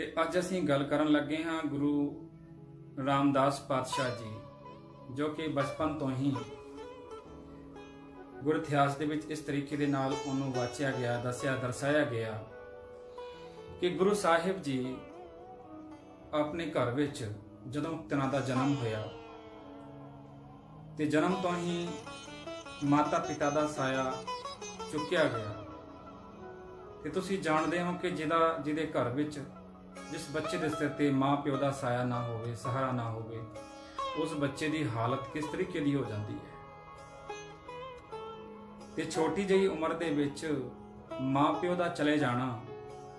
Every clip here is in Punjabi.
ਤੇ ਅੱਜ ਅਸੀਂ ਗੱਲ ਕਰਨ ਲੱਗੇ ਹਾਂ ਗੁਰੂ ਰਾਮਦਾਸ ਪਾਤਸ਼ਾਹ जी, जो कि बचपन तो ही गुर इतिहास के इस तरीके दे नाल उन्होंने वाचिया गया, दर्शाया गया कि गुरु साहिब जी अपने घर विच जदों तिन्हां दा जन्म होया ते जन्म तो ही माता पिता का साया चुक्या गया। ते तुसीं जाणदे हो कि जिहदे घर विच जिस बच्चे के सिर ते माँ प्यो का साया ना होवे, सहारा ना होवे, उस बच्चे की हालत किस तरीके की हो जाती है। ते छोटी जी उम्र दे विच माँ प्यो का चले जाना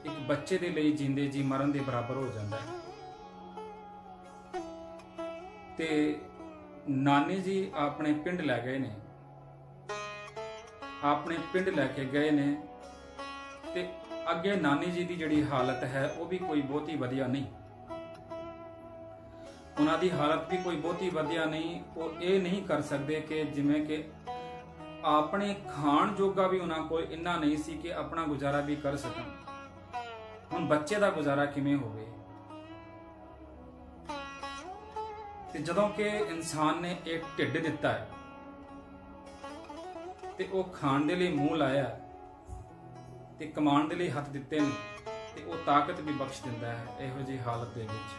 एक बच्चे के लिए जींदे जी मरण के बराबर हो जाता है। ते नानी जी अपने पिंड लै गए ने, अपने पिंड लैके गए ने ते अगे नानी जी की जिहड़ी हालत है वह भी कोई बहुती वधिया नहीं, उन्हां दी हालत भी कोई बहुती वधिया नहीं। वो ये नहीं कर सकते कि जिवें कि अपने खाण जोगा भी उन्हां कोल इन्ना नहीं सी कि अपना गुजारा भी कर सकन। हुण बच्चे का गुजारा किवें होवे? ते जदों कि इंसान ने एक ढिड दिता है ते वो खाण दे लई मूँह लाया ते कमाण दे लई हथ दिते ने ते वो ताकत भी बख्श दिंदा है। इहो जी हालत दे विच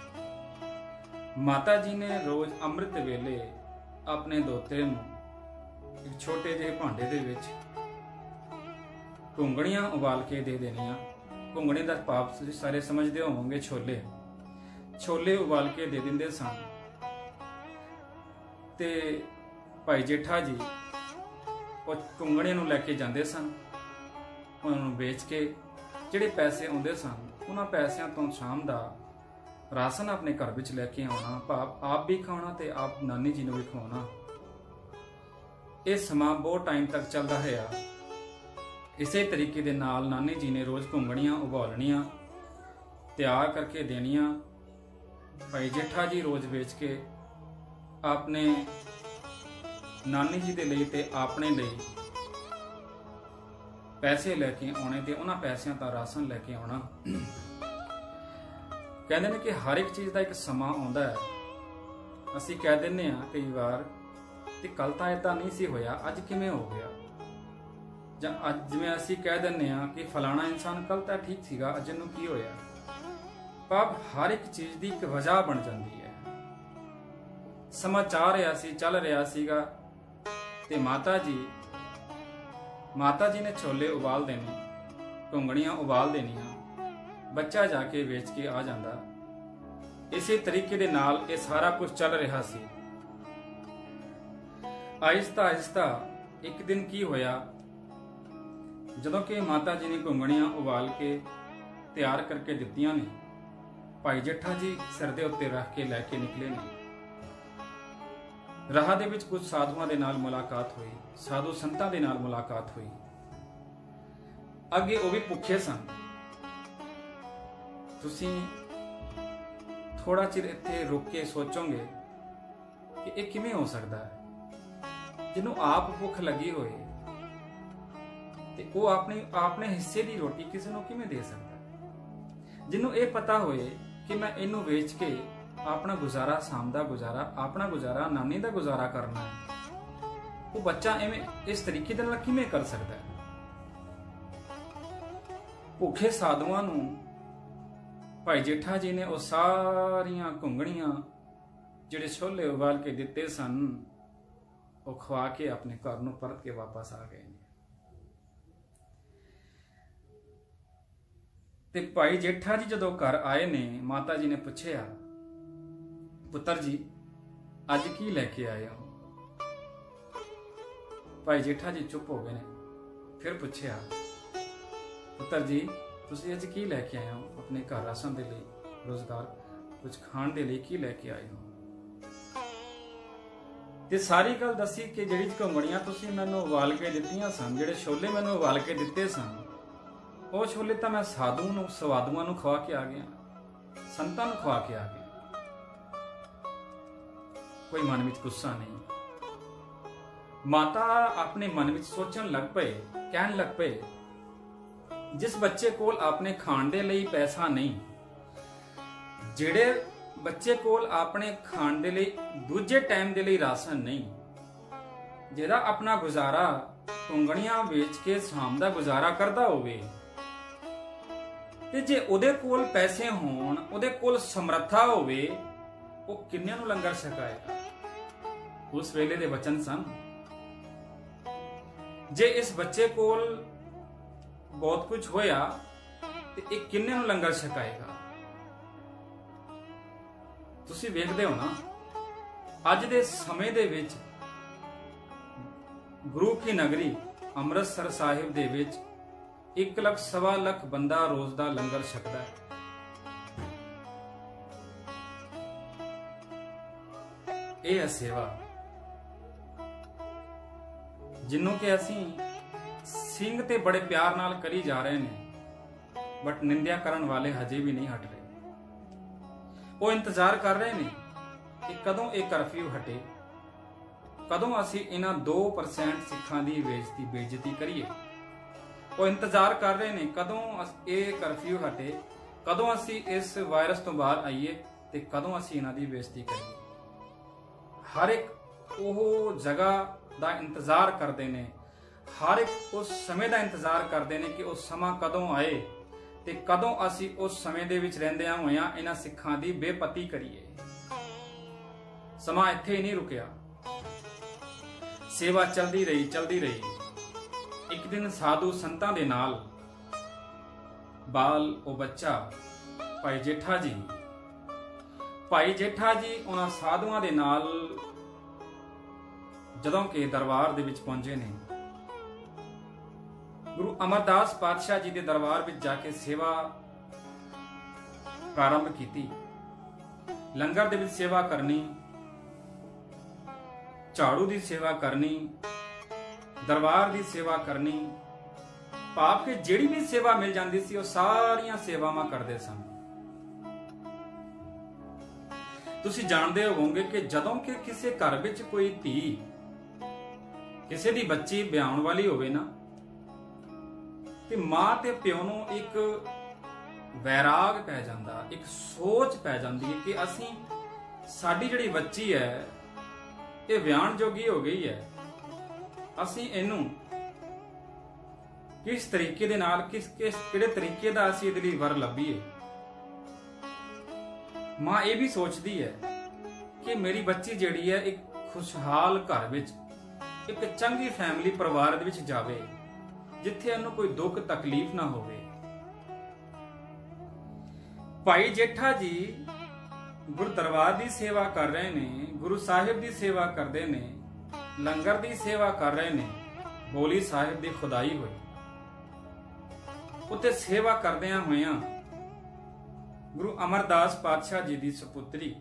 माता जी ने रोज अमृत वेले अपने दोते नूं एक छोटे जिहे भांडे दे विच घुंगणियां उबाल के दे देनियां। घुंगणे दा भाव तुसीं सारे समझदे होवोगे, छोले उबाल के दे दिंदे सन। ते भाई जेठा जी वो घुंगणे नूं लैके जांदे सन, उन्होंने बेच के जिहड़े पैसे आउंदे सन उन्हां पैसिਆਂ तो शाम का राशन अपने घर विच लैके आउणा, भाव आप भी खाना ते आप नानी जी नूं भी खवाउणा। ये समा बहुत टाइम तक चलदा रहा। इसे तरीके दे नाल नानी जी ने रोज़ घुंगणियां उबालणियां तैयार करके देनियां। भाई जेठा जी रोज़ बेच के अपने नानी जी दे लई ते अपने लई पैसे लैके आने ते उन्हां पैसों का राशन लैके आना। कहते हैं कि हर एक चीज़ का एक समा आउंदा है। असीं कह दिंदे आ कई बार कि कल तो इदां नहीं सी होया, अज किवें हो गया, जां अज जिवें असीं कह दिंदे आ कि फलाना इंसान कल तो ठीक सीगा, अज नूं की होया। भाव हर एक चीज़ की एक वजह बन जाती है। समा चाह रहा सी, चल रहा सीगा ते माता जी ने छोले उबाल देने, घुंगणियां उबाल देनियां, बच्चा जाके वेच के आ जाता। इसी तरीके दे नाल ये सारा कुछ चल रहा सी। आहिस्ता आहिस्ता एक दिन की होया, जदों कि माता जी ने घुंगणियां उबाल के तैयार करके दित्तियां ने, भाई जेठा जी सिर दे उत्ते रख के लैके निकले ने। राह दे विच कुछ साधुआं दे नाल मुलाकात हुई, साधु संतां दे नाल मुलाकात हुई। अगे वो भी भुखे सन। तुसीं थोड़ा चिर इत्थे रुक के सोचोगे कि ये किवें हो सकता है, जिन्हों आप भुख लगी होए ते वो अपने हिस्से की रोटी किसी नूं किवें दे सकता है, जिन्हों ये पता होए कि मैं इनू वेच के अपना गुजारा, शाम का गुजारा, अपना गुजारा, नानी का गुजारा करना है, वो बच्चा इवें इस तरीके दे नाल किवें कर सकता है। भुखे साधुआं नूं भाई जेठा जी ने वो सारियां घुंगणियां जिहड़े छोले उबाल के दिते सन वो खवा के अपने घर नूं परत के वापस आ गए। ते भाई जेठा जी जदों घर आए ने, माता जी ने पूछया, पुत्र जी अज की लैके आए हो? भाई जेठा जी चुप हो गए ने। फिर पूछया, पुत्र जी तुसीं अज की लैके आए हो? अपने घर राशन दे लई, रोजगार कुछ खाण दे लई की लैके आए हो? ते सारी गल दसी कि जिहड़ी घुंगणियां तुसीं मैनूं उबाल के दित्तियां सन, जिहड़े छोले मैनूं उबाल के दित्ते सन, वो छोले तो मैं साधुआं नूं खवा के आ गया, संतां नूं खवा के आ गया। कोई मन में गुस्सा नहीं। माता अपने मन में सोचन लग पे, कहन लग पे, जिस बच्चे कोल अपने खाण दे लई पैसा नहीं, ਜਿਹੜੇ ਬੱਚੇ ਕੋਲ ਆਪਣੇ ਖਾਣ ਦੇ ਲਈ ਦੂਜੇ ਟਾਈਮ ਦੇ ਲਈ ਰਾਸ਼ਨ ਨਹੀਂ, ਜਿਹੜਾ ਆਪਣਾ ਗੁਜ਼ਾਰਾ ਟੁੰਗਣੀਆਂ ਵੇਚ ਕੇ ਸ਼ਾਮ ਦਾ ਗੁਜ਼ਾਰਾ ਕਰਦਾ ਹੋਵੇ, ਤੇ ਜੇ ਉਹਦੇ ਕੋਲ ਪੈਸੇ ਹੋਣ, ਉਹਦੇ ਕੋਲ ਸਮਰੱਥਾ ਹੋਵੇ, ਉਹ ਕਿੰਨਿਆਂ ਨੂੰ ਲੰਗਰ ਛਕਾਏਗਾ। ਉਸ ਵੇਲੇ ਦੇ ਵਚਨ ਸਨ, ਜੇ ਇਸ ਬੱਚੇ ਕੋਲ ਬਹੁਤ ਕੁਝ ਹੋਇਆ ਤੇ ਇਹ ਕਿੰਨੇ ਨੂੰ ਲੰਗਰ ਛਕਾਏਗਾ। ਤੁਸੀਂ ਵੇਖਦੇ ਹੋ ਨਾ, ਅੱਜ ਦੇ ਸਮੇਂ ਦੇ ਵਿੱਚ ਗੁਰੂ ਕੀ ਨਗਰੀ ਅੰਮ੍ਰਿਤਸਰ ਸਾਹਿਬ ਦੇ ਵਿੱਚ 1 ਲੱਖ ਸਵਾ ਲੱਖ ਬੰਦਾ ਰੋਜ਼ ਦਾ ਲੰਗਰ ਛਕਦਾ ਹੈ। ਇਹ ਹੈ ਸੇਵਾ, ਜਿਹਨੂੰ ਕਿ ਅਸੀਂ ਸਿੰਘ ਤੇ ਬੜੇ ਪਿਆਰ ਨਾਲ ਕਰੀ ਜਾ ਰਹੇ ਨੇ, ਬਟ ਨਿੰਦਿਆ ਕਰਨ ਵਾਲੇ ਹਜੇ ਵੀ ਨਹੀਂ ਹਟ ਰਹੇ। ਉਹ ਇੰਤਜ਼ਾਰ ਕਰ ਰਹੇ ਨੇ ਕਿ ਕਦੋਂ ਇਹ ਕਰਫਿਊ ਹਟੇ, ਕਦੋਂ ਅਸੀਂ ਇਹਨਾਂ 2% ਸਿੱਖਾਂ ਦੀ ਬੇਇੱਜ਼ਤੀ ਕਰੀਏ। ਉਹ ਇੰਤਜ਼ਾਰ ਕਰ ਰਹੇ ਨੇ ਕਦੋਂ ਇਹ ਕਰਫਿਊ ਹਟੇ, ਕਦੋਂ ਅਸੀਂ ਇਸ ਵਾਇਰਸ ਤੋਂ ਬਾਹਰ ਆਈਏ ਤੇ ਕਦੋਂ ਅਸੀਂ ਇਹਨਾਂ ਦੀ ਬੇਇੱਜ਼ਤੀ ਕਰੀਏ। ਹਰ ਇੱਕ ਉਹ ਜਗ੍ਹਾ ਦਾ ਇੰਤਜ਼ਾਰ ਕਰਦੇ ਨੇ, ਹਰ ਇੱਕ ਉਸ ਸਮੇਂ ਦਾ ਇੰਤਜ਼ਾਰ ਕਰਦੇ ਨੇ ਕਿ ਉਹ ਸਮਾਂ ਕਦੋਂ ਆਏ ਤੇ ਕਦੋਂ ਅਸੀਂ ਉਸ ਸਮੇਂ ਦੇ ਵਿੱਚ ਰਹਿੰਦਿਆਂ ਹੋਇਆਂ ਇਹਨਾਂ ਸਿੱਖਾਂ ਦੀ ਬੇਪਤੀ ਕਰੀਏ। ਸਮਾਂ ਇੱਥੇ ਹੀ ਨਹੀਂ ਰੁਕਿਆ, ਸੇਵਾ ਚਲਦੀ ਰਹੀ। ਇੱਕ ਦਿਨ ਸਾਧੂ ਸੰਤਾਂ ਦੇ ਨਾਲ ਬਾਲ ਉਹ ਬੱਚਾ ਭਾਈ ਜੇਠਾ ਜੀ ਉਹਨਾਂ ਸਾਧੂਆਂ ਦੇ ਨਾਲ ਜਦੋਂ ਕਿ ਦਰਬਾਰ ਦੇ ਵਿੱਚ ਪਹੁੰਚੇ ਨੇ, ਗੁਰੂ ਅਮਰਦਾਸ ਪਾਤਸ਼ਾਹ ਜੀ ਦੇ ਦਰਬਾਰ ਵਿੱਚ ਜਾ ਕੇ ਸੇਵਾ ਪ੍ਰਾਰੰਭ ਕੀਤੀ। ਲੰਗਰ ਦੇ ਵਿੱਚ ਸੇਵਾ ਕਰਨੀ, ਝਾੜੂ ਦੀ ਸੇਵਾ ਕਰਨੀ, ਦਰਬਾਰ ਦੀ ਸੇਵਾ ਕਰਨੀ, ਭਾਵ ਕਿ ਜਿਹੜੀ ਵੀ ਸੇਵਾ ਮਿਲ ਜਾਂਦੀ ਸੀ ਉਹ ਸਾਰੀਆਂ ਸੇਵਾਵਾਂ ਕਰਦੇ ਸਨ। ਤੁਸੀਂ ਜਾਣਦੇ ਹੋਵੋਗੇ ਕਿ ਜਦੋਂ ਕਿ ਕਿਸੇ ਘਰ ਵਿੱਚ ਕੋਈ ਧੀ, ਕਿਸੇ ਦੀ ਬੱਚੀ ਵਿਆਹਣ ਵਾਲੀ ਹੋਵੇ ਨਾ, ਤੇ ਮਾਂ ਤੇ ਪਿਓ ਨੂੰ ਇੱਕ ਵੈਰਾਗ ਪੈ ਜਾਂਦਾ, ਇੱਕ ਸੋਚ ਪੈ ਜਾਂਦੀ ਹੈ ਕਿ ਸਾਡੀ ਜਿਹੜੀ ਬੱਚੀ ਹੈ ਇਹ ਵਿਆਹਣ ਜੋਗੀ ਹੋ ਗਈ ਹੈ, ਅਸੀਂ ਇਹਨੂੰ ਕਿਸ ਤਰੀਕੇ ਦੇ ਨਾਲ ਕਿਹੜੇ ਤਰੀਕੇ ਦਾ ਅਸੀਂ ਇਹਦੇ ਲਈ ਵਰ ਲੱਭੀਏ। ਮਾਂ ਇਹ ਵੀ ਸੋਚਦੀ ਹੈ ਕਿ ਮੇਰੀ ਬੱਚੀ ਜਿਹੜੀ ਹੈ ਇੱਕ ਖੁਸ਼ਹਾਲ ਘਰ ਵਿੱਚ, ਇੱਕ ਚੰਗੀ ਫੈਮਿਲੀ ਪਰਿਵਾਰ ਦੇ ਵਿੱਚ ਜਾਵੇ, ਜਿੱਥੇ ਉਹਨੂੰ ਕੋਈ ਦੁੱਖ ਤਕਲੀਫ ਨਾ ਹੋਵੇ। ਭਾਈ ਜੇਠਾ ਜੀ ਗੁਰਦਰਬਾਰ ਦੀ ਸੇਵਾ ਕਰ ਰਹੇ ਨੇ, ਗੁਰੂ ਸਾਹਿਬ ਦੀ ਸੇਵਾ ਕਰਦੇ ਨੇ, ਲੰਗਰ ਦੀ ਸੇਵਾ ਕਰ ਰਹੇ ਨੇ। ਬੋਲੀ ਸਾਹਿਬ ਦੀ ਖੁਦਾਈ ਹੋਈ, ਉੱਤੇ ਸੇਵਾ ਕਰਦਿਆਂ ਹੋਇਆਂ ਗੁਰੂ ਅਮਰਦਾਸ ਪਾਤਸ਼ਾਹ ਜੀ ਦੀ ਸੁਪੁੱਤਰੀ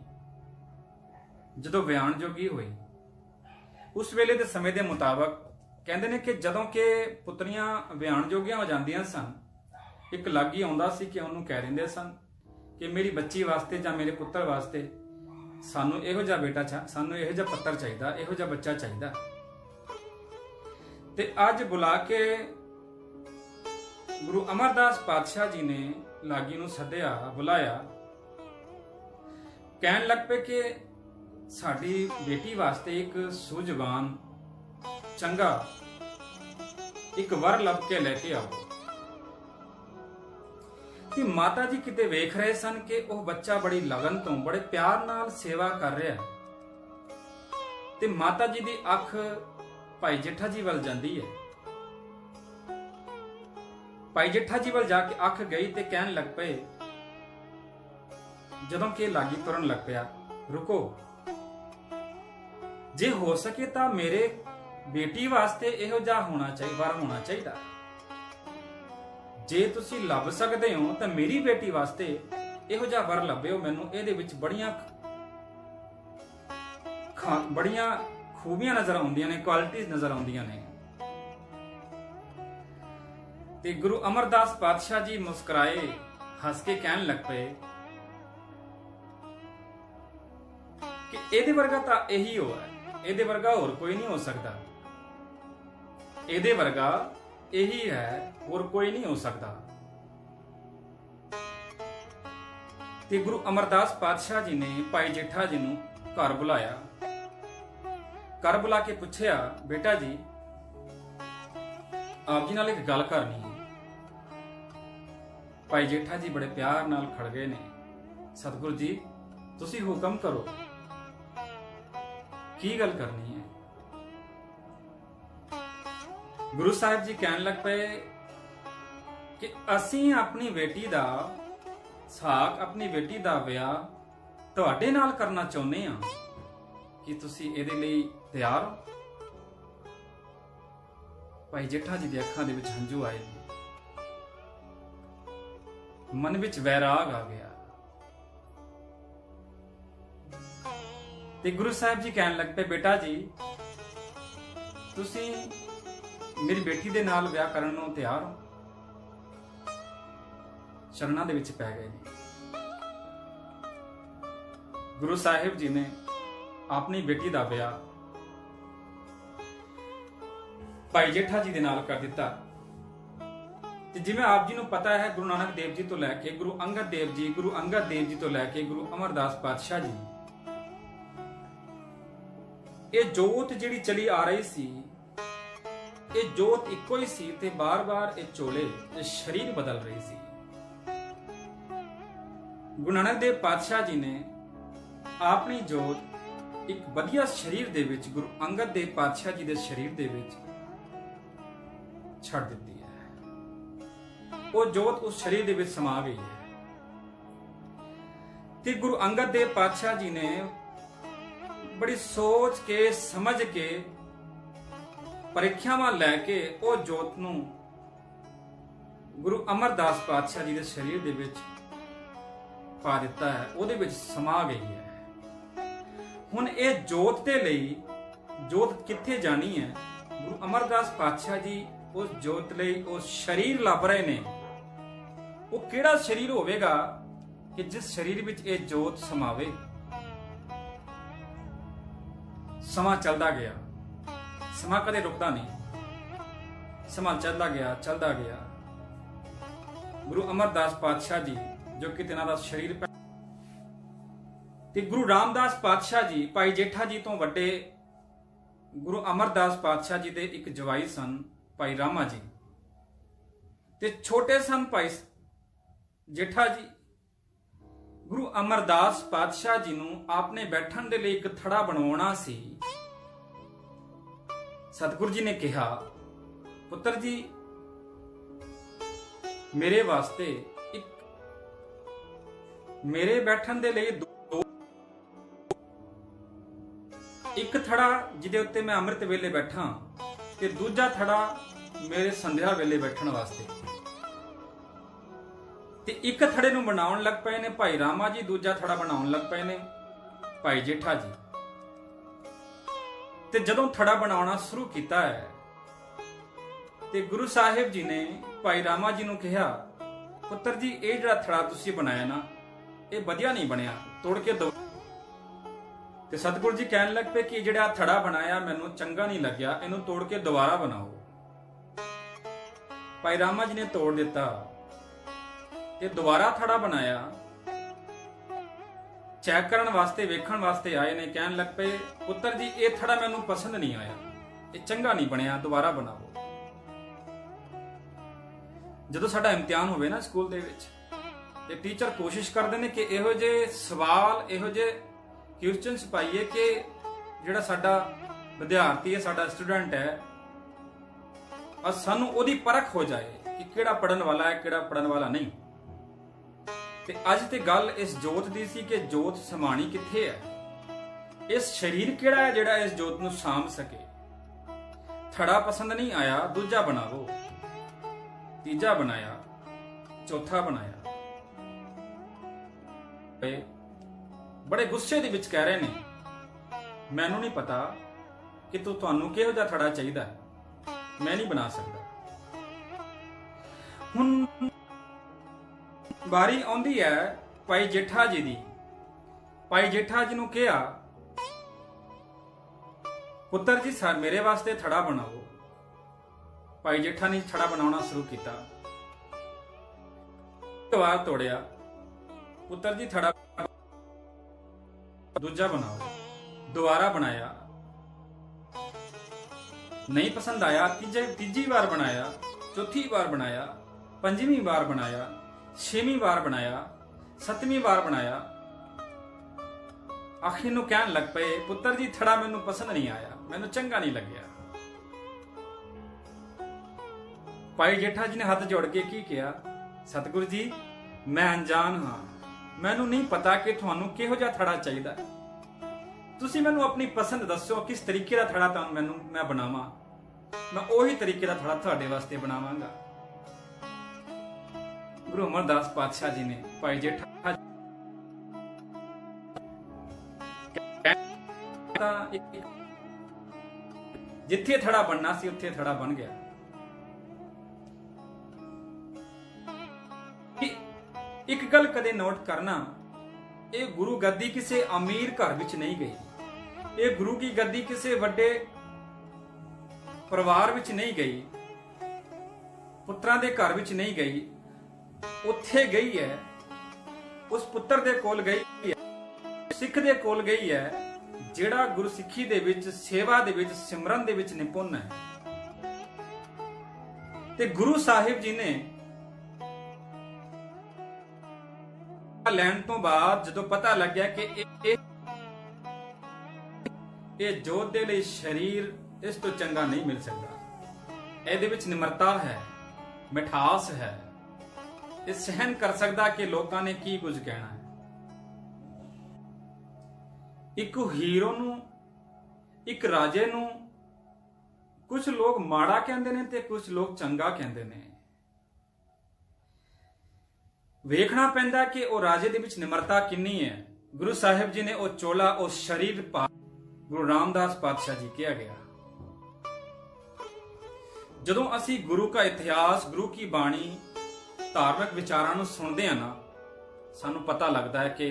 ਜਦੋਂ ਵਿਆਹਣ ਜੋਗੀ ਹੋਈ, ਉਸ ਵੇਲੇ ਦੇ ਸਮੇਂ ਦੇ ਮੁਤਾਬਕ ਕਹਿੰਦੇ ਨੇ ਕਿ ਜਦੋਂ ਕਿ ਪੁੱਤਰੀਆਂ ਵਿਆਹਣ ਜੋਗੀਆਂ ਹੋ ਜਾਂਦੀਆਂ ਸਨ, ਇੱਕ ਲਾਗੀ ਆਉਂਦਾ ਸੀ ਕਿ ਉਹਨੂੰ ਕਹਿ ਦਿੰਦੇ ਸਨ ਕਿ ਮੇਰੀ ਬੱਚੀ ਵਾਸਤੇ ਜਾਂ ਮੇਰੇ ਪੁੱਤਰ ਵਾਸਤੇ ਸਾਨੂੰ ਇਹੋ ਜਿਹਾ ਬੇਟਾ, ਸਾਨੂੰ ਇਹੋ ਜਿਹਾ ਪੁੱਤਰ ਚਾਹੀਦਾ, ਇਹੋ ਜਿਹਾ ਬੱਚਾ ਚਾਹੀਦਾ। ਤੇ ਅੱਜ ਬੁਲਾ ਕੇ ਗੁਰੂ ਅਮਰਦਾਸ ਪਾਤਸ਼ਾਹ ਜੀ ਨੇ ਲਾਗੀ ਨੂੰ ਸੱਦਿਆ, ਬੁਲਾਇਆ, ਕਹਿਣ ਲੱਗ ਪਏ ਕਿ ਸਾਡੀ ਬੇਟੀ ਵਾਸਤੇ ਇੱਕ ਸੂਝਵਾਨ ਚੰਗਾ ਇੱਕ ਵਰ ਲੱਭ ਕੇ ਲੈ ਕੇ ਆਓ। ਤੇ ਮਾਤਾ ਜੀ ਕਿਤੇ ਵੇਖ ਰਹੇ ਸਨ ਕਿ ਉਹ ਬੱਚਾ ਬੜੀ ਲਗਨ ਤੋਂ, ਬੜੇ ਪਿਆਰ ਨਾਲ ਸੇਵਾ ਕਰ ਰਿਹਾ, ਤੇ ਮਾਤਾ ਜੀ ਦੀ ਅੱਖ ਭਾਈ ਜੇਠਾ ਜੀ ਵੱਲ ਜਾਂਦੀ ਹੈ। ਭਾਈ ਜੇਠਾ ਜੀ ਵੱਲ ਜਾ ਕੇ ਅੱਖ ਗਈ ਤੇ ਕਹਿਣ ਲੱਗ ਪਏ, ਜਦੋਂ ਕਿ ਲਾਗੀ ਤੁਰਨ ਲੱਗ ਪਿਆ, ਰੁਕੋ, ਜੇ ਹੋ ਸਕੇ ਤਾਂ ਮੇਰੇ ਬੇਟੀ ਵਾਸਤੇ ਇਹੋ ਜਿਹਾ ਵਰ ਹੋਣਾ ਚਾਹੀਦਾ। ਜੇ ਤੁਸੀਂ ਲੱਭ ਸਕਦੇ ਹੋ ਤਾਂ ਮੇਰੀ ਬੇਟੀ ਵਾਸਤੇ ਇਹੋ ਜਿਹਾ ਵਰ ਲੱਭਿਓ ਮੈਨੂੰ। ਇਹਦੇ ਵਿੱਚ ਬੜੀਆਂ ਖੂਬੀਆਂ ਨਜ਼ਰ ਆਉਂਦੀਆਂ ਨੇ, ਕੁਆਲਿਟੀਆਂ ਨਜ਼ਰ ਆਉਂਦੀਆਂ ਨੇ। ਤੇ ਗੁਰੂ ਅਮਰਦਾਸ ਪਾਤਸ਼ਾਹ ਜੀ ਮੁਸਕਰਾਏ, ਹੱਸ ਕੇ ਕਹਿਣ ਲੱਗ ਪਏ ਕਿ ਇਹਦੇ ਵਰਗਾ ਤਾਂ ਇਹੀ ਹੋਇਆ, ਇਹਦੇ ਵਰਗਾ ਹੋਰ ਕੋਈ ਨਹੀਂ ਹੋ ਸਕਦਾ, ਇਹਦੇ ਵਰਗਾ ਇਹੀ ਹੈ, ਹੋਰ ਕੋਈ ਨਹੀਂ ਹੋ ਸਕਦਾ। ਤੇ ਗੁਰੂ ਅਮਰਦਾਸ ਪਾਤਸ਼ਾਹ ਜੀ ਨੇ ਭਾਈ ਜੇਠਾ ਜੀ ਨੂੰ ਘਰ ਬੁਲਾਇਆ। ਘਰ ਬੁਲਾ ਕੇ ਪੁੱਛਿਆ, ਬੇਟਾ ਜੀ ਆਪ ਜੀ ਨਾਲ ਇੱਕ ਗੱਲ ਕਰਨੀ ਹੈ। ਭਾਈ ਜੇਠਾ ਜੀ ਬੜੇ ਪਿਆਰ ਨਾਲ ਖੜ ਗਏ ਨੇ। ਸਤਿਗੁਰੂ ਜੀ ਤੁਸੀਂ ਹੁਕਮ ਕਰੋ, ਕੀ ਗੱਲ ਕਰਨੀ ਹੈ? ਗੁਰੂ ਸਾਹਿਬ ਜੀ ਕਹਿਣ ਲੱਗ ਪਏ ਕਿ ਅਸੀਂ ਆਪਣੀ ਬੇਟੀ ਦਾ ਸਾਕ, ਆਪਣੀ ਬੇਟੀ ਦਾ ਵਿਆਹ ਤੁਹਾਡੇ ਨਾਲ ਕਰਨਾ ਚਾਹੁੰਦੇ ਹਾਂ, ਕਿ ਤੁਸੀਂ ਇਹਦੇ ਲਈ ਤਿਆਰ ਹੋ? ਭਾਈ ਜੇਠਾ ਜੀ ਦੀ ਅੱਖਾਂ ਦੇ ਵਿੱਚ ਹੰਝੂ ਆਏ, ਮਨ ਵਿੱਚ ਵੈਰਾਗ ਆ ਗਿਆ। ਤੇ ਗੁਰੂ ਸਾਹਿਬ ਜੀ ਕਹਿਣ ਲੱਗ ਪਏ, ਬੇਟਾ ਜੀ ਤੁਸੀਂ ਮੇਰੀ ਬੇਟੀ ਦੇ ਨਾਲ ਵਿਆਹ ਕਰਨ ਨੂੰ ਤਿਆਰ ਹੋ? ਸ਼ਰਨਾਂ ਦੇ ਵਿੱਚ ਪੈ ਗਏ ਨੇ। ਗੁਰੂ ਸਾਹਿਬ ਜੀ ਨੇ ਆਪਣੀ ਬੇਟੀ ਦਾ ਵਿਆਹ ਭਾਈ ਜੇਠਾ ਜੀ ਦੇ ਨਾਲ ਕਰ ਦਿੱਤਾ। ਤੇ ਜਿਵੇਂ ਆਪ ਜੀ ਨੂੰ ਪਤਾ ਹੈ, ਗੁਰੂ ਨਾਨਕ ਦੇਵ ਜੀ ਤੋਂ ਲੈ ਕੇ ਗੁਰੂ ਅੰਗਦ ਦੇਵ ਜੀ ਤੋਂ ਲੈ ਕੇ ਗੁਰੂ ਅਮਰਦਾਸ ਪਾਤਸ਼ਾਹ ਜੀ, ਇਹ ਜੋਤ ਜਿਹੜੀ ਚਲੀ ਆ ਰਹੀ ਸੀ, ਇਹ ਜੋਤ ਇੱਕੋ ਹੀ ਸੀ ਤੇ ਬਾਰ-ਬਾਰ ਇਹ ਚੋਲੇ, ਇਹ ਸ਼ਰੀਰ ਬਦਲ ਰਹੀ ਸੀ। ਗੁਰੂ ਨਾਨਕ ਦੇਵ ਪਾਤਸ਼ਾਹ ਜੀ ਨੇ ਆਪਣੀ ਜੋਤ ਇੱਕ ਵਧੀਆ ਸ਼ਰੀਰ ਦੇ ਵਿੱਚ, ਗੁਰੂ ਅੰਗਦ ਦੇਵ ਪਾਤਸ਼ਾਹ ਜੀ ਦੇ ਸ਼ਰੀਰ ਦੇ ਵਿੱਚ ਛੱਡ ਦਿੱਤੀ ਹੈ। ਉਹ ਜੋਤ ਉਸ ਸ਼ਰੀਰ ਦੇ ਵਿੱਚ ਸਮਾ ਗਈ ਹੈ। ਤੇ ਗੁਰੂ ਅੰਗਦ ਦੇਵ ਪਾਤਸ਼ਾਹ ਜੀ ਨੇ ਬੜੀ ਸੋਚ ਕੇ ਸਮਝ ਕੇ ਪ੍ਰੀਖਿਆਵਾਂ ਲੈ ਕੇ ਉਹ ਜੋਤ ਨੂੰ ਗੁਰੂ ਅਮਰਦਾਸ ਪਾਤਸ਼ਾਹ ਜੀ ਦੇ ਸ਼ਰੀਰ ਦੇ ਵਿੱਚ ਪਾ ਦਿੱਤਾ ਹੈ, ਉਹਦੇ ਵਿੱਚ ਸਮਾ ਗਈ ਹੈ। ਹੁਣ ਇਹ ਜੋਤ ਦੇ ਲਈ, ਜੋਤ ਕਿੱਥੇ ਜਾਣੀ ਹੈ? ਗੁਰੂ ਅਮਰਦਾਸ ਪਾਤਸ਼ਾਹ ਜੀ ਉਸ ਜੋਤ ਲਈ ਉਹ ਸ਼ਰੀਰ ਲੱਭ ਰਹੇ ਨੇ। ਉਹ ਕਿਹੜਾ ਸ਼ਰੀਰ ਹੋਵੇਗਾ ਕਿ ਜਿਸ ਸ਼ਰੀਰ ਵਿੱਚ ਇਹ ਜੋਤ ਸਮਾਵੇ? ਸਮਾਂ ਚੱਲਦਾ ਗਿਆ, ਸਮਾਂ ਕਦੇ ਰੁਕਦਾ ਨਹੀਂ। ਸਮਾਂ ਚੱਲਦਾ ਗਿਆ। ਗੁਰੂ ਅਮਰਦਾਸ ਪਾਤਸ਼ਾਹ ਜੀ, ਜੋ ਕਿ ਤਿਨਾਂ ਦਾ ਸ਼ਰੀਰ, ਤੇ ਗੁਰੂ ਰਾਮਦਾਸ ਪਾਤਸ਼ਾਹ ਜੀ ਭਾਈ ਜੇਠਾ ਜੀ ਤੋਂ ਵੱਡੇ ਗੁਰੂ ਅਮਰਦਾਸ ਪਾਤਸ਼ਾਹ ਜੀ ਦੇ ਇੱਕ ਜਵਾਈ ਸਨ, ਭਾਈ ਰਾਮਾ ਜੀ, ਤੇ ਛੋਟੇ ਸਨ ਭਾਈ ਜੇਠਾ ਜੀ। ਗੁਰੂ ਅਮਰਦਾਸ ਪਾਤਸ਼ਾਹ ਜੀ ਨੂੰ ਆਪਨੇ ਬੈਠਣ ਦੇ ਲਈ ਇੱਕ ਥੜਾ ਬਣਵਾਉਣਾ ਸੀ। ਸਤਿਗੁਰੂ ਜੀ ਨੇ ਕਿਹਾ, ਪੁੱਤਰ ਜੀ ਮੇਰੇ ਵਾਸਤੇ ਮੇਰੇ ਬੈਠਣ ਦੇ ਲਈ ਇੱਕ ਥੜਾ ਜਿਹਦੇ ਉੱਤੇ ਮੈਂ ਅੰਮ੍ਰਿਤ ਵੇਲੇ ਬੈਠਾਂ, ਤੇ ਦੂਜਾ ਥੜਾ ਮੇਰੇ ਸੰਧਿਆ ਵੇਲੇ ਬੈਠਣ ਵਾਸਤੇ। ਤੇ ਇੱਕ ਥੜੇ ਨੂੰ ਬਣਾਉਣ ਲੱਗ ਪਏ ਨੇ ਭਾਈ ਰਾਮਾ ਜੀ, ਦੂਜਾ ਥੜਾ ਬਣਾਉਣ ਲੱਗ ਪਏ ਨੇ ਭਾਈ ਜੇਠਾ ਜੀ। ਤੇ ਜਦੋਂ ਥੜਾ ਬਣਾਉਣਾ ਸ਼ੁਰੂ ਕੀਤਾ ਹੈ, ਤੇ ਗੁਰੂ ਸਾਹਿਬ ਜੀ ਨੇ ਭਾਈ ਰਾਮਾ ਜੀ ਨੂੰ ਕਿਹਾ, ਪੁੱਤਰ ਜੀ ਇਹ ਜਿਹੜਾ ਥੜਾ ਤੁਸੀਂ ਬਣਾਇਆ ਨਾ, ਇਹ ਵਧੀਆ ਨਹੀਂ ਬਣਿਆ, ਤੋੜ ਕੇ ਦਿਓ। ਤੇ ਸਤਿਗੁਰੂ ਜੀ ਕਹਿਣ ਲੱਗ ਪਏ ਕਿ ਜਿਹੜਾ ਥੜਾ ਬਣਾਇਆ ਮੈਨੂੰ ਚੰਗਾ ਨਹੀਂ ਲੱਗਿਆ, ਇਹਨੂੰ ਤੋੜ ਕੇ ਦੁਬਾਰਾ ਬਣਾਓ। ਭਾਈ ਰਾਮਾ ਜੀ ਨੇ ਤੋੜ ਦਿੱਤਾ ਤੇ ਦੁਬਾਰਾ ਥੜਾ ਬਣਾਇਆ। ਚੈੱਕ ਕਰਨ ਵਾਸਤੇ, ਵੇਖਣ ਵਾਸਤੇ ਆਏ ਨੇ, ਕਹਿਣ ਲੱਗ ਪਏ, ਪੁੱਤਰ ਜੀ ਇਹ ਥੜਾ ਮੈਨੂੰ ਪਸੰਦ ਨਹੀਂ ਆਇਆ, ਇਹ ਚੰਗਾ ਨਹੀਂ ਬਣਿਆ, ਦੁਬਾਰਾ ਬਣਾਓ। ਜਦੋਂ ਸਾਡਾ ਇਮਤਿਹਾਨ ਹੋਵੇ ਨਾ ਸਕੂਲ ਦੇ ਵਿੱਚ, ਤੇ ਟੀਚਰ ਕੋਸ਼ਿਸ਼ ਕਰਦੇ ਨੇ ਕਿ ਇਹੋ ਜਿਹੇ ਸਵਾਲ, ਇਹੋ ਜਿਹੇ ਕੁਐਸਚਨਸ ਪਾਈਏ ਕਿ ਜਿਹੜਾ ਸਾਡਾ ਵਿਦਿਆਰਥੀ ਹੈ, ਸਾਡਾ ਸਟੂਡੈਂਟ ਹੈ, ਸਾਨੂੰ ਉਹਦੀ ਪਰਖ ਹੋ ਜਾਏ ਕਿ ਕਿਹੜਾ ਪੜਨ ਵਾਲਾ ਹੈ, ਕਿਹੜਾ ਪੜਨ ਵਾਲਾ ਨਹੀਂ। ਤੇ ਅੱਜ ਤੇ ਗੱਲ ਇਸ ਜੋਤ ਦੀ ਸੀ ਕਿ ਜੋਤ ਸਮਾਣੀ ਕਿੱਥੇ ਹੈ, ਇਸ ਸਰੀਰ ਕਿਹੜਾ ਹੈ ਜਿਹੜਾ ਇਸ ਜੋਤ ਨੂੰ ਸਾਂਭ ਸਕੇ। ਥੜਾ ਪਸੰਦ ਨਹੀਂ ਆਇਆ, ਦੂਜਾ ਬਣਾਵੋ। ਤੀਜਾ ਬਣਾਇਆ, ਚੌਥਾ ਬਣਾਇਆ। ਬੜੇ ਗੁੱਸੇ ਦੇ ਵਿੱਚ ਕਹਿ ਰਹੇ ਨੇ, ਮੈਨੂੰ ਨਹੀਂ ਪਤਾ ਕਿ ਤੁਹਾਨੂੰ ਕਿਹੋ ਜਿਹਾ ਥੜਾ ਚਾਹੀਦਾ, ਮੈਂ ਨਹੀਂ ਬਣਾ ਸਕਦਾ। ਹੁਣ ਵਾਰੀ ਆਉਂਦੀ ਹੈ ਭਾਈ ਜੇਠਾ ਜੀ ਦੀ। ਭਾਈ ਜੇਠਾ ਜੀ ਨੂੰ ਕਿਹਾ, ਪੁੱਤਰ ਜੀ ਸਰ ਮੇਰੇ ਵਾਸਤੇ ਥੜਾ ਬਣਾਓ। ਭਾਈ ਜੇਠਾ ਨੇ ਥੜਾ ਬਣਾਉਣਾ ਸ਼ੁਰੂ ਕੀਤਾ। ਇੱਕ ਵਾਰ ਤੋੜਿਆ, ਪੁੱਤਰ ਜੀ ਥੜਾ ਦੂਜਾ ਬਣਾਓ। ਦੁਬਾਰਾ ਬਣਾਇਆ, नहीं पसंद आया, तीजी बार बनाया, चौथी बार बनाया, पंजवीं बार बनाया, छेवीं बार बनाया, सतवीं बार बनाया। आखिर नूं कहन लग पे, पुत्र जी थड़ा मैनू पसंद नहीं आया, मैनू चंगा नहीं लग्या। भाई जेठा जी ने हाथ जोड़ के की किया, सतगुरु जी मैं अनजान हाँ, मैनू नहीं पता कि तुहानू किहो जिहा थड़ा चाहिदा। तुसी मैनू अपनी पसंद दसो, किस तरीके का थड़ा मैनू मैं बनावां, मैं उही तरीके का थड़ा तुहाडे वास्ते बनावांगा। गुरु अमरदास पातशाह जी ने भाई जेठा जिथे थड़ा बनना सी उत्थे थड़ा बन गया। एक गल कदे नोट करना, ये गुरु गद्दी किसी अमीर घर विच नहीं गई, ये गुरु की गद्दी किसी वड्डे परिवार विच नहीं गई, पुत्रां दे घर विच नहीं गई, उत्थे गई है उस पुत्र दे कोल गई है, सिख दे कोल गई है जिहड़ा गुरु सिੱਖੀ दे विच सेवा दे विच सिमरन दे विच निपुण है। ते गुरु साहिब जी ने लैण तो बाद जदों पता लग गया कि ये जोत दे लई शरीर इस तो चंगा नहीं मिल सकता, ਇਹਦੇ ਵਿੱਚ ਨਿਮਰਤਾ है, मिठास है, ये सहन कर सकता कि लोगों ने की कुछ कहना है। एक हीरो नूं, एक राजे नूं कुछ लोग माड़ा कहंदे ने ते कुछ लोग चंगा कहंदे ने। वेखना पैंदा कि वो राजे दे विच निमरता किन्नी है। गुरु साहिब जी ने वो चोला वो शरीर पा गुरु रामदास पातशाह जी किया गया। जदों असी गुरु का इतिहास, गुरु की बाणी, धार्मिक विचारां नूं सुनदे हां ना, सानूं पता लगदा है कि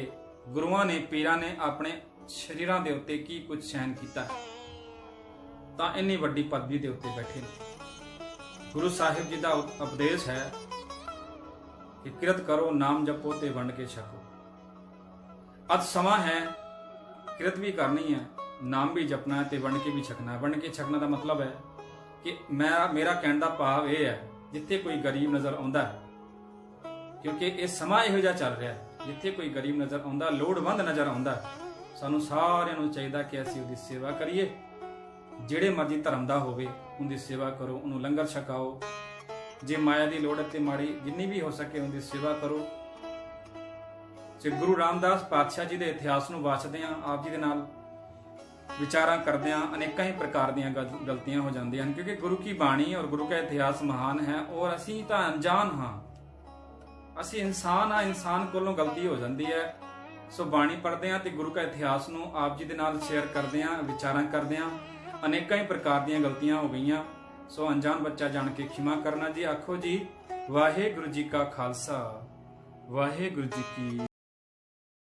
गुरुआं ने, पीरां ने अपने शरीरां दे उत्ते की कुछ सहन कीता है तां इन्नी वड्डी पदवी दे उत्ते बैठे ने। गुरु साहिब जी दा उपदेश है कि किरत करो, नाम जपो ते वंड के छको। अज समा है किरत भी करनी है, नाम भी जपना है ते वंड के भी छकना है। वंड के छकना का मतलब है कि मेरा कहने का भाव यह है, जिथे कोई गरीब नजर आता है, क्योंकि यह समा इहो जिहा चल रहा है, जिथे कोई गरीब नजर आता, लोड़वंद नजर आता है, सानू सारिਆਂ ਨੂੰ ਚਾਹੀਦਾ कि ਅਸੀਂ ਉਹਦੀ सेवा करिए। ਜਿਹੜੇ मर्जी धर्म का होवे उनकी सेवा करो, उन्होंने लंगर छकाओ, जे माया की लोड़ ते माड़ी जिन्नी भी हो सके उनकी सेवा करो। जे गुरु रामदास पातशाह जी के इतिहास को वाचते हैं, आप जी के नाल विचारां करते हैं, अनेकों ही प्रकार दी गलतियां हो जाती हैं, क्योंकि गुरु की बाणी और गुरु का इतिहास महान है और असी तो अनजान हाँ, असी इंसान हाँ, इंसान कोलों गलती हो जाती है। सो बाणी पढ़ते हैं तो गुरु का इतिहास को आप जी के नाल शेयर करते हैं, विचारां करते हैं, अनेकों ही प्रकार दी गलतियां हो गई। सो अनजान बच्चा जान के खिमा करना जी। आखो जी वाहे गुरु जी का खालसा, वाहे गुरु जी की